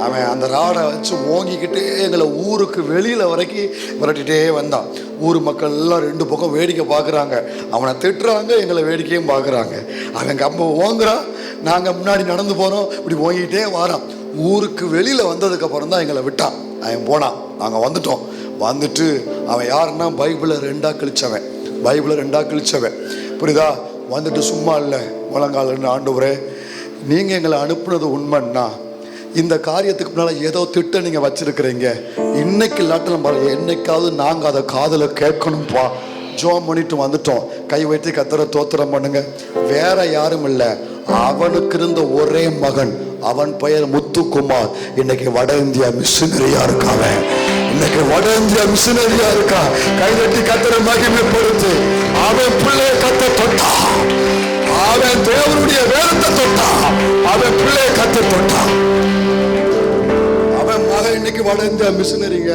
S1: அவன் அந்த ராடை வச்சு ஓங்கிக்கிட்டே எங்களை ஊருக்கு வெளியில வரைக்கும் விரட்டிகிட்டே வந்தான். ஊர் மக்கள் எல்லாம் 2 பக்கம் வேடிக்கை பார்க்குறாங்க. அவனை திட்டுறாங்க, எங்களை வேடிக்கையும் பார்க்குறாங்க. அவன் கம்ப ஓங்குறான், நாங்கள் முன்னாடி நடந்து போகிறோம், இப்படி ஓங்கிக்கிட்டே வாரான். ஊருக்கு வெளியில வந்ததுக்கு அப்புறம் தான் எங்களை விட்டான். அவன் போனான். நாங்கள் வந்துட்டோம். வந்துட்டு அவன் யாருன்னா பைபிளை ரெண்டாக கிழிச்சவன். புரியுதா? வந்துட்டு சும்மா இல்லை, முழங்கால் ஆண்டவரே நீங்கள் எங்களை அனுப்புனது உண்மைன்னா இந்த காரியத்துக்கு முன்னால் ஏதோ திட்டம் நீங்கள் வச்சிருக்கிறீங்க, இன்னைக்கு இல்லாட்டிலும் பாருங்க, என்னைக்காவது நாங்கள் அதை காதில் கேட்கணும்ப்பா. ஜோம் பண்ணிட்டு வந்துட்டோம். கை வைத்து கர்த்தரை தோத்திரம் பண்ணுங்க. வேற யாரும் இல்லை, அவனுக்கு இருந்த ஒரே மகன், அவன் பெயர் முத்துக்குமார். இன்னைக்கு வட இந்தியா மிஷினரியா இருக்காங்க. கைதட்டி கர்த்தரை மகிமைப்படுத்து. அவன் பிள்ளைய கத்த தொட்டான், அவன் தேவனுடைய வேதத்தை தொட்டான், அவன் பிள்ளைய கத்த தொட்டான். அவன் மகன் இன்னைக்கு வட இந்தியா மிஷினரிங்க.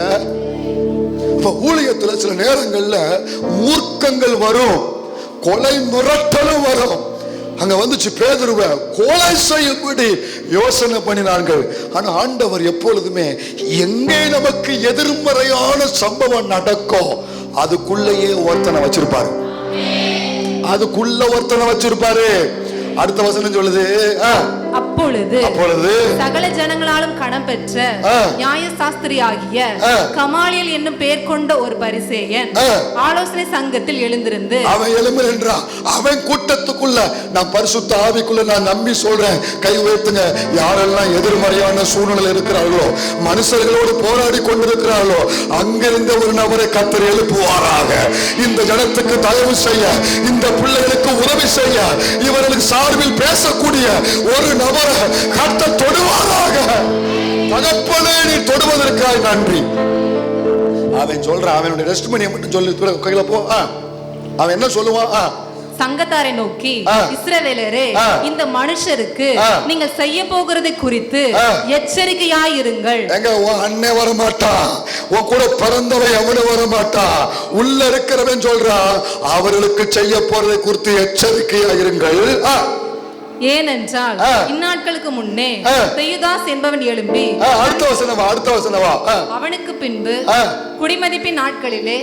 S1: ஊழியத்துல சில நேரங்கள்ல மூர்க்கங்கள் வரும், கொலை மிரட்டலும் வரும். அங்க வந்துச்சு, பேதுருவை கொலை செய்யும்படி யோசனை பண்ணினார்கள். ஆனா ஆண்டவர் எப்பொழுதுமே எங்கே நமக்கு எதிர்மறையான சம்பவம் நடக்கும் அதுக்குள்ளேயே ஒருத்தனை வச்சிருப்பாரு. அடுத்த வசனம் சொல்லுது,
S2: அப்பொழுது சகல ஜனங்களாலும் கணம் பெற்ற நியாய சாஸ்திரியாகிய கமாலியல் என்னும் பெயர் கொண்ட ஒரு பரிசேயன் ஆலோசனை சங்கத்தில் எழுந்திருந்து
S1: அவன் கூட்டத்துக்குள்ள, நான் பரிசுத்த ஆவிக்குள்ள நான் நம்பி சொல்றேன், கை உயர்த்துங்க. யாரெல்லாம் எதிர்மறையான சூழ்நிலை இருக்கிறார்களோ, மனுஷர்களோடு போராடி கொண்டிருக்கிறார்களோ, அங்கிருந்த ஒரு நபரை கர்த்தர் எழுப்புவாராக. இந்த ஜனத்துக்கு தயவு செய்ய, இந்த பிள்ளைகளுக்கு உதவி செய்ய, இவர்களுக்கு சார்பில் பேசக்கூடிய ஒரு நபரை கர்த்தர் தொடுவாராக. தகப்பனே, நீ தொடுவதற்காக நன்றி. அவன் சொல்றான், அவனுடைய ரெஸ்ட்மனியை மட்டும் சொல்லி கையில போ. அவன் என்ன சொல்லுவான்?
S2: சங்கத்தாரை நோக்கி, இஸ்ரவேலரே, இந்த மனுஷருக்கு நீங்கள் செய்ய போகிறதை குறித்து எச்சரிக்கையாயிருங்கள்.
S1: எங்க உன் அண்ணன் வர மாட்டான், உன் கூட பிறந்தவன் எவனும் வர மாட்டான். உள்ள இருக்கிறவன் சொல்றான், அவர்களுக்கு செய்ய போறதை குறித்து எச்சரிக்கையாயிருங்கள்.
S2: ஏனென்றால் இந்நாட்களுக்கு முன்னே தெயுதாஸ் என்பவன் எழும்பி,
S1: அடுத்த வசனவா,
S2: அவனுக்கு பின்பு குடிமதிப்பின் நாட்களிலே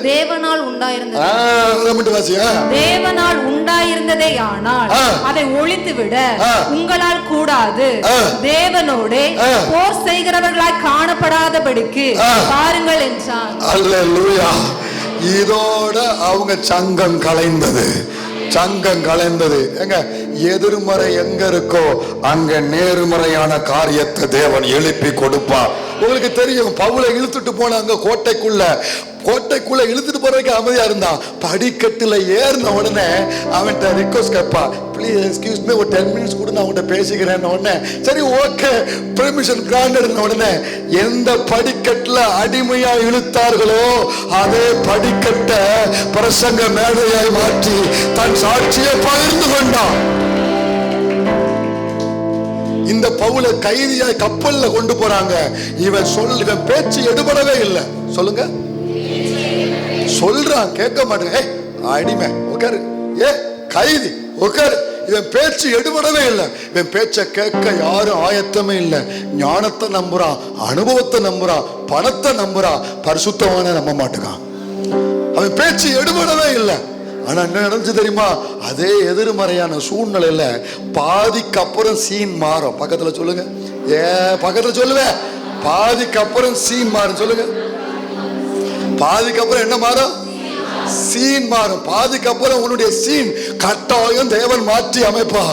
S1: தேவனால்
S2: உண்டாயிருந்ததே, ஆனால் அதை ஒழித்துவிட உங்களால் கூடாது. தேவனோடு போர் செய்கிறவர்களாய் காணப்படாதபடிக்கு பாருங்கள் என்றான்.
S1: அல்லேலூயா. இதோட அவங்க சங்கம் கலைந்தது. எங்க எதிர்மறை எங்க இருக்கோ அங்க நேர்மறையான காரியத்தை தேவன் எழுப்பி கொடுப்பார். உங்களுக்கு தெரியும், பவுலை இழுத்துட்டு போனாங்க கோட்டைக்குள்ள இழுத்துட்டு போறதுக்கு அமைதியா இருந்தான். படிக்கட்டுல ஏறின உடனே அவன்கிட்ட ரிக்வெஸ்ட் கேட்பா, ப்ளீஸ் எக்ஸ்கியூஸ் மீ, ஒரு 10 minutes கூட நான் அவன்கிட்ட பேசிக்கிறேன். உடனே சரி ஓகே, பெர்மிஷன் கிராண்டட். உடனே எந்த படிக்கட்டுல அடிமையா இழுத்தார்களோ அதே படிக்கட்டை பிரசங்க மேடையாய் மாற்றி தன் சாட்சியை பகிர்ந்து கொண்டான். இந்த பவுலை கைதியாய் கப்பல்ல கொண்டு போறாங்க. இவன் பேச்சு எடுபடவே இல்லை. சொல்லுங்க, சொல்றான், கேட்க மாட்டேங்க. அடிமை உட்காரு, கைதி உட்காரு. இவன் பேச்சு எடுபடவே இல்லை. இவன் பேச்ச கேட்க யாரும் ஆயத்தமே இல்லை. ஞானத்தை நம்புறான், அனுபவத்தை நம்புறான், பணத்தை நம்புறான், பரிசுத்தமான நம்ப மாட்டேங்கான். அவன் பேச்சு எடுபடவே இல்லை. ஆனா என்ன நடந்துச்சு தெரியுமா? அதே எதிர்மறையான சூழ்நிலையில பாதிக்கு அப்புறம் சீன் மாறும். பக்கத்துல சொல்லுங்க, பக்கத்துல சொல்லுவேன், பாதிக்கு அப்புறம் சீன் மாறும். சொல்லுங்க, பாதிக்கு அப்புறம் என்ன மாறும்? சீன் மாறும். பாதிக்கு அப்புறம் உன்னுடைய சீன் கட்டாயம் தேவன் மாற்றி அமைப்பா.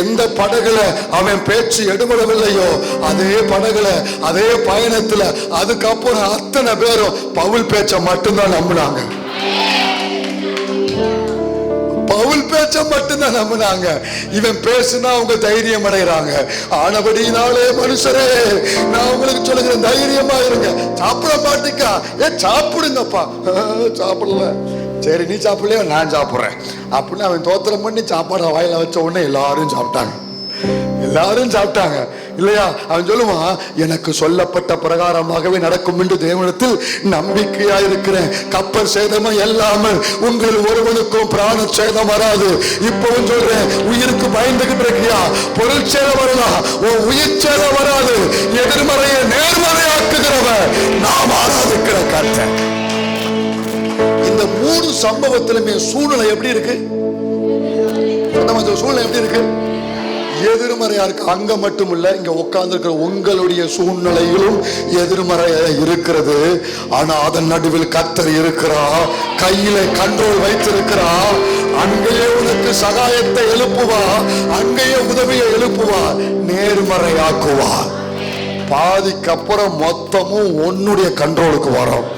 S1: எந்த படகுல அவன் பேச்சு எடுபடவில்லையோ அதே படகுல, அதே பயணத்துல அதுக்கப்புறம் அத்தனை பேரும் பவுல் பேச்ச மட்டும்தான் நம்பினாங்க. பவுல் பேச்ச மட்டும்தான் நம்பினாங்க. இவன் பேசுனா அவங்க தைரியம் அடைகிறாங்க. ஆனபடினாலே மனுஷரே, நான் உங்களுக்கு சொல்லுகிறேன், தைரியமா இருங்க. சாப்பிட மாட்டீங்கா? சாப்பிடுங்கப்பா. சாப்பிடல, சரி நீ சாப்பிடலையோ நான் சாப்பிட்றேன் அப்படின்னு அவன் தோத்திரம் பண்ணி சாப்பாடு வாயில வச்ச உடனே எல்லாரும் சாப்பிட்டாங்க இல்லையா? அவன் சொல்லுவான், எனக்கு சொல்லப்பட்ட பிரகாரமாகவே நடக்கும் என்று தேவனிடத்தில் நம்பிக்கையா இருக்கிறேன். கப்பல் சேதமா இல்லாமல் உங்கள் ஒருவனுக்கும் பிராண சேதம் வராது. இப்பவும் சொல்றேன், உயிருக்கு பயந்துகிட்டு இருக்கியா? பொருள் சேதம் வரலாம், உன் உயிர் சேதம் வராது. எதிர்மறையை நேர்மறையாக்குகிறவன் நாம் ஆராதிக்கிற கர்த்தர். இந்த 3 சம்பவத்திலுமே சூழ்நிலை எப்படி இருக்கு? சூழ்நிலை எப்படி இருக்கு? எதிர்மறையா இருக்கு. அங்க மட்டும் இல்ல, இங்க உட்கார்ந்து இருக்கிற உங்களுடைய சூழ்நிலையிலும் எதிர்மறையா இருக்கிறது. ஆனா அதன் நடுவில் கர்த்தர் இருக்கிறா, கையில கண்ட்ரோல் வைத்திருக்கிறா. அங்கேயே உனக்கு சகாயத்தை எழுப்புவா, அங்கேயே உதவியை எழுப்புவா, நேர்மறையாக்குவா. பாதிக்கு அப்புறம் மொத்தமும் உன்னுடைய கண்ட்ரோலுக்கு வரும்.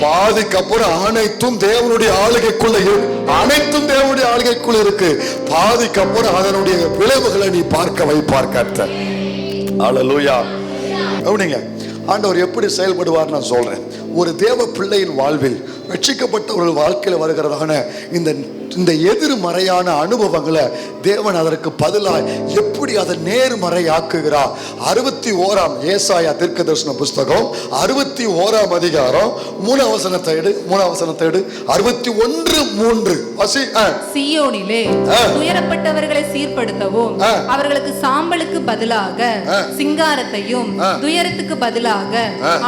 S1: பாதிக்கு அப்புறம் அனைத்தும் தேவனுடைய ஆளுகைக்குள்ள அனைத்தும் தேவனுடைய ஆளுகைக்குள்ள இருக்கு. பாதிக்கு அப்புறம் அதனுடைய விளைவுகளை நீ பார்க்க வைப்பார் கர்த்தர். அல்லேலூயா. அப்படிங்க ஆண்டவர் எப்படி செயல்படுவார் நான் சொல்றேன். ஒரு தேவ பிள்ளையின் வாழ்வில், ரட்சிக்கப்பட்டவர்கள் வாழ்க்கையில் வருகிறதான இந்த எதிர்மறையான அனுபவங்களை தேவன் அதற்கு பதிலாக எப்படி அதை நேர்மறையாக்குகிறார். 61 ஏசாயா தீர்க்கதரிசன புஸ்தகம் 61 அதிகாரம் 3 வசனத்தை எடு. 61:3 வசி.
S2: சீயோனிலே துயரப்பட்டவர்களை சீர்படுத்தவும், அவர்களுக்கு சாம்பலுக்கு பதிலாக சிங்காரத்தையும், துயரத்துக்கு பதிலாக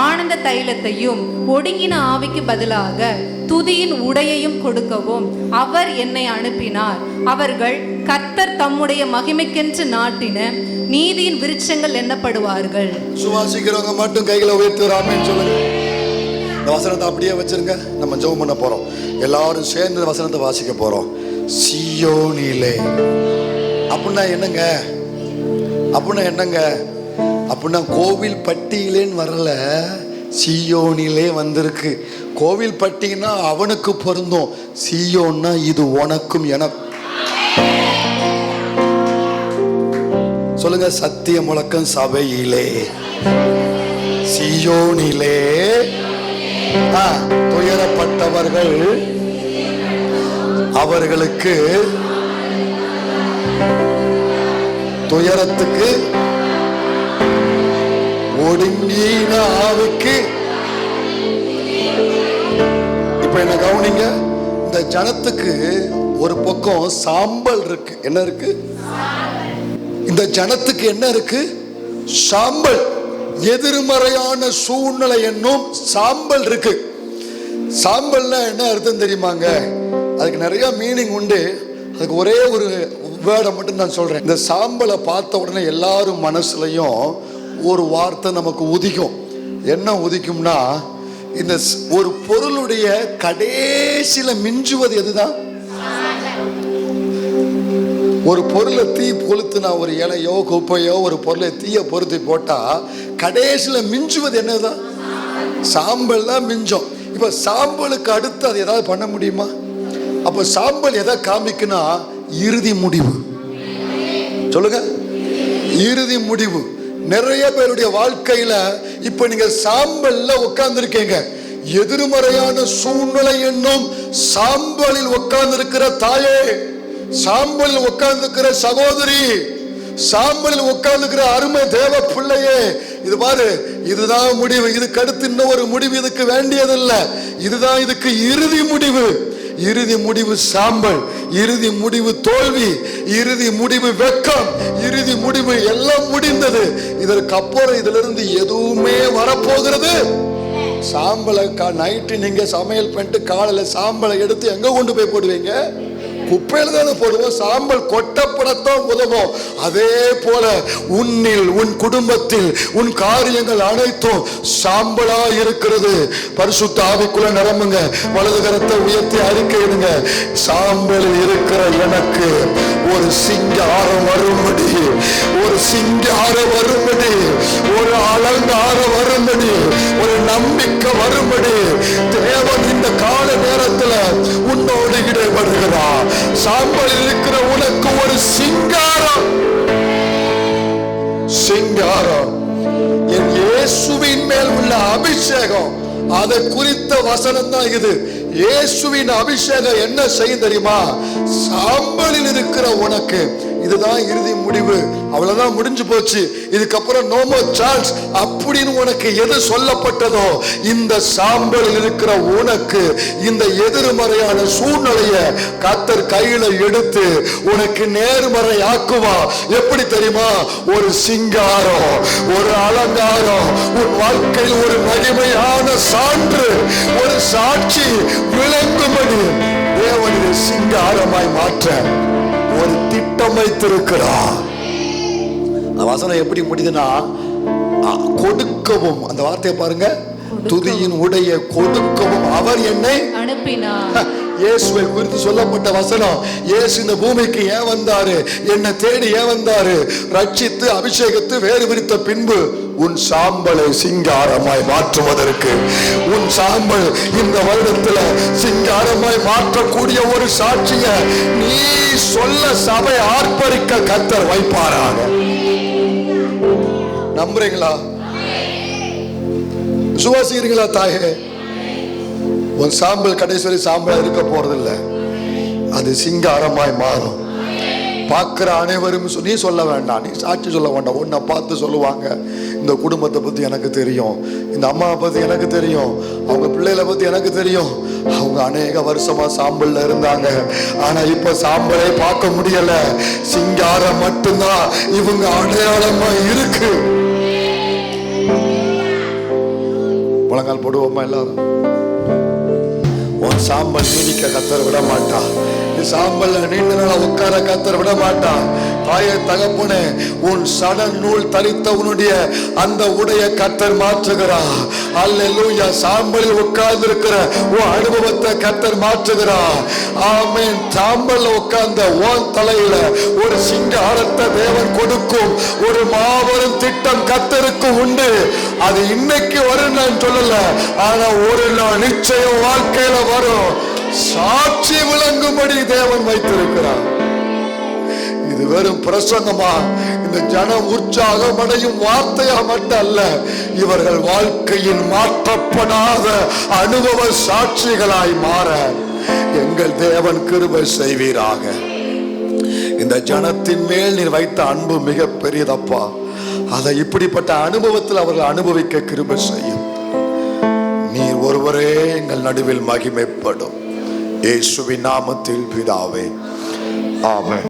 S2: ஆனந்த தைலத்தையும், ஒடுங்கின ஆவிக்கு பதிலாக துதியின் உடையையும் கொடுக்கவும் அவர் என்னை அனுப்பினார். அவர்கள் கர்த்தர் தம்முடைய மகிமைக்கென்று நாட்டின நீதியின் விருட்சங்கள் எண்ணப்படுவார்கள்.
S1: சுவாசிக்கிறவங்க மட்டும் கைகளை உயர்த்துறாமேன்னு சொல்லுங்க. இந்த வசனத்தை அப்படியே வச்சிருங்க. நம்ம ஜெபம் பண்ண போறோம். எல்லாரும் சேர்ந்து வசனத்தை வாசிக்க போறோம். சீயோனிலே அப்படின்னா என்னங்க? அப்படின்னா கோவில் பட்டியிலேன்னு வரல, சீயோனிலே வந்திருக்கு. கோவில் பட்டினா அவனுக்கு பொருந்தும், சீயோன்னா இது உனக்கும் எனக்கு. சொல்லுங்க, சத்திய முழக்கம் சபையிலே, சீயோனிலே துயரப்பட்டவர்கள் அவர்களுக்கு துயரத்துக்கு, ஒடுங்கின ஆவிக்கு. இப்ப என்ன கவனிங்க, இந்த ஜனத்துக்கு ஒரு பக்கம் சாம்பல் இருக்கு. என்ன இருக்கு? இந்த ஜனத்துக்கு என்ன இருக்கு? சாம்பல். எதிர்மறையான சூழ்நிலை என்னும் சாம்பல் இருக்கு. சாம்பல்னா என்ன அர்த்தம் தெரியுமாங்க? அதுக்கு நிறைய மீனிங் உண்டு. அதுக்கு ஒரே ஒரு வேர்டை மட்டும் நான் சொல்றேன். இந்த சாம்பலை பார்த்த உடனே எல்லாரும் மனசுலையும் ஒரு வார்த்தை நமக்கு உதிக்கும். என்ன உதிக்கும்னா, இந்த ஒரு பொருளுடைய கடைசியில மிஞ்சுவது எதுதான்? ஒரு பொருளை தீ கொளுத்துனா, ஒரு இலையோ குப்பையோ ஒரு பொருளை தீய பொருத்தி போட்டா கடைசியில மிஞ்சுவது என்னதான்? சாம்பல் தான் மிஞ்சம். இப்ப சாம்பலுக்கு அடுத்து அது ஏதாவது பண்ண முடியுமா? அப்ப சாம்பல் எதை காமிக்குன்னா, இறுதி முடிவு. சொல்லுங்க, இறுதி முடிவு. நிறைய பேருடைய வாழ்க்கையில இப்ப நீங்க சாம்பல்ல உட்கார்ந்து இருக்கீங்க. எதிர்மறையான சூழ்நிலை என்னும் சாம்பலில் உட்கார்ந்து இருக்கிற தாயே, சாம்பலில் உட்கார்ந்து இருக்கிற சகோதரி, சாம்பலில் உட்கார்ந்து இருக்கிற அருமை தேவ பிள்ளையே, இது பாரு, இதுதான் முடிவு. இதுக்கு அடுத்து இன்னும் ஒரு முடிவு இதுக்கு வேண்டியதில்லை. இதுதான் இதுக்கு இறுதி முடிவு. இறுதி முடிவு சாம்பல், இறுதி முடிவு தோல்வி, இறுதி முடிவு வெட்கம், இறுதி முடிவு எல்லாம் முடிந்தது. இதற்கு அப்புறம் இதுல இருந்து எதுவுமே வரப்போகிறது? சாம்பலை நைட்டு நீங்க சமையல் பண்ணிட்டு காலையில சாம்பலை எடுத்து எங்க கொண்டு போய் போடுவீங்க? குப்பையில தானே போடுவோம். சாம்பல் கொட்டப்படத்தான் உதவும். அதே போல உன்னில், உன் குடும்பத்தில், உன் காரியங்கள் அனைத்தும் சாம்பலா இருக்கிறது. பரிசுத்த ஆவிக்குள்ள நிரம்புங்க. வலது கரத்தை உயர்த்தி அறிக்கையிடுங்க. சாம்பலில் இருக்கிற எனக்கு ஒரு சிங்காரம் வரும்படி, ஒரு சிங்காரம் வரும்படி, ஒரு அலங்காரம் வரும்படி, ஒரு நம்பிக்கை வரும்படி தேவன் இந்த கால நேரத்தில் உன்னோடு இடைபடுகிறார். சாம்பலில் இருக்கிற உனக்கு ஒரு சிங்காரம், சிங்காரம். என் இயேசுவின் மேல் உள்ள அபிஷேகம், அதை குறித்த வசனம் தான் இது. இயேசுவின் அபிஷேகம் என்ன செய்யும் தெரியுமா? சாம்பலில் இருக்கிற உனக்கு இதுதான் இறுதி முடிவு. அவ்வளவுதான், முடிஞ்சு போச்சு. இதுக்கப்புறம் நோ மோர் சான்ஸ் அப்படின்னு உனக்கு எது சொல்லப்பட்டதோ, இந்த சாம்பலில் இருக்கிற உனக்கு இந்த எதிர்மறையான சூழ்நிலையை கர்த்தர் கையில எடுத்து உனக்கு நேர்மறை ஆக்குவா. எப்படி தெரியுமா? ஒரு சிங்காரம், ஒரு அலங்காரம், உன் வாழ்க்கையில் ஒரு மகிமையான சான்று, ஒரு சாட்சி விளங்கும்படி தேவன் சிங்காரமாய் மாற்ற ஒரு திட்டம் வைத்திருக்கிறார். அந்த வசனம் எப்படி முடியுதுன்னா, கொடுக்கவும், அந்த வார்த்தையை பாருங்க, துதியின் உடைய கொடுக்கவும் அவர் என்னை
S2: அனுப்பினார்.
S1: இயேசுவை குறித்து சொல்லப்பட்ட வசனம். இயேசு இந்த பூமிக்கு ஏன் வந்தாரு, என்னை தேடி ஏன் வந்தாரு? ரட்சித்து அபிஷேகத்து வேறு விரித்த பின்பு உன் சாம்பலை சிங்காரமாய் மாற்றுவதற்கு, உன் சாம்பல் இந்த வருடத்துல சிங்காரமாய் மாற்றக்கூடிய ஒரு சாட்சிய நீ சொல்ல சபை ஆர்ப்பரிக்க கர்த்தர் வைப்பாராக. நம்புறீங்களா? விசுவாசிக்கிறீங்களா தாயே? உன் சாம்பல் கடைசி வரை சாம்பல் இருக்க போறதில்ல, அது சிங்காரமாய் மாறும். பார்க்கிற அனைவரும் நீ சொல்ல வேண்டாம், நீ சாட்சி சொல்ல வேண்டாம், உன்னை பார்த்து சொல்லுவாங்க, இந்த குடும்பத்தை பத்தி எனக்கு தெரியும், இந்த அம்மாவை பத்தி எனக்கு தெரியும், அவங்க பிள்ளைகளை பத்தி எனக்கு தெரியும், அவங்க அநேக வருஷமா சாம்பல்ல இருந்தாங்க, ஆனா இப்ப சாம்பலை பார்க்க முடியல, சிங்காரம் மட்டும்தான் இவங்க அடையாளமா இருக்கு. முழங்கால் போடுவோமா எல்லாரும்? உன் சாம்பல் நீடிக்க கர்த்தர் விட மாட்டா. நீ சாம்பல்ல நீண்ட நாளா உட்கார கர்த்தர் விட மாட்டா. தாயே தகப்பனே, உன் சடன் நூல் தரித்தவனுடைய அந்த உடைய கர்த்தர் மாற்றுகிறார். அல்லேலூயா. சாம்பலில் உட்கார்ந்து இருக்கிற உன் அனுபவத்தை கர்த்தர் மாற்றுகிறார். ஆமென். சாம்பல்ல உட்கார்ந்த உன் தலையில ஒரு சிங்காரத்தை தேவன் கொடுக்கும் ஒரு மாபெரும் திட்டம் கர்த்தருக்கு உண்டு. அது இன்னைக்கு வரும் நான் சொல்லல, ஆனா ஒரு நாள் நிச்சயம் வாழ்க்கையில வரும். சாட்சி விளங்கும்படி தேவன் வைத்திருக்கிறார். இது வெறும் பிரசங்கமா, இந்த ஜனம் உற்சாகம் அடையும் வார்த்தையா மட்டும் அல்ல, இவர்கள் வாழ்க்கையின் மாற்றப்படாத அனுபவ சாட்சிகளாய் மாற எங்கள் தேவன் கிருபை செய்வீராக. இந்த ஜனத்தின் மேல் நீர் வைத்த அன்பு மிக பெரியதப்பா. அதை இப்படிப்பட்ட அனுபவத்தில் அவர்கள் அனுபவிக்க கிருபை செய்யும். நீர் ஒருவரே எங்கள் நடுவில் மகிமைப்படும். இயேசுவின் நாமத்தில் பிதாவே, ஆமென்.